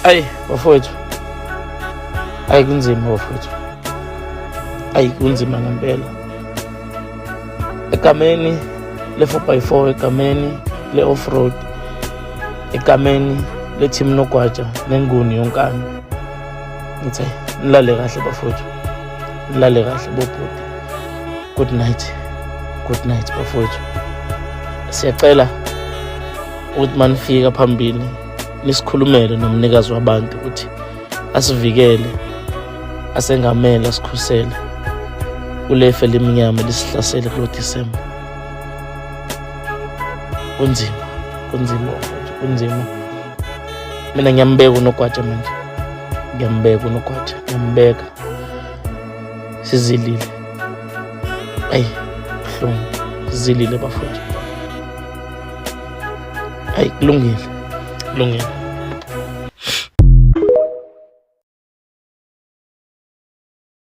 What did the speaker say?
Ayi bafowethu, ayi kunzima bafowethu, ayi kunzima ngempela. Egameni le-4x4, egameni le-off-road, egameni le-team Nogwaja nenguni yonkana, ngithi nilale kahle bafowethu, nilale kahle bobhuti. Good night bafowethu. Siyacela ukuthi manifika phambili nisikhulumele nomnikazi wabantu ukuthi asivikele, asengamele, asikhusele kulefe lemnyama lisihlasele kulo December. Kunzima bafowethu, kunzima. Mina ngiyambeka uNogwaja manje, ngiyambeka. Sizilile, ayi buhlungu, sizilile bafowethu. Ayi kulungile.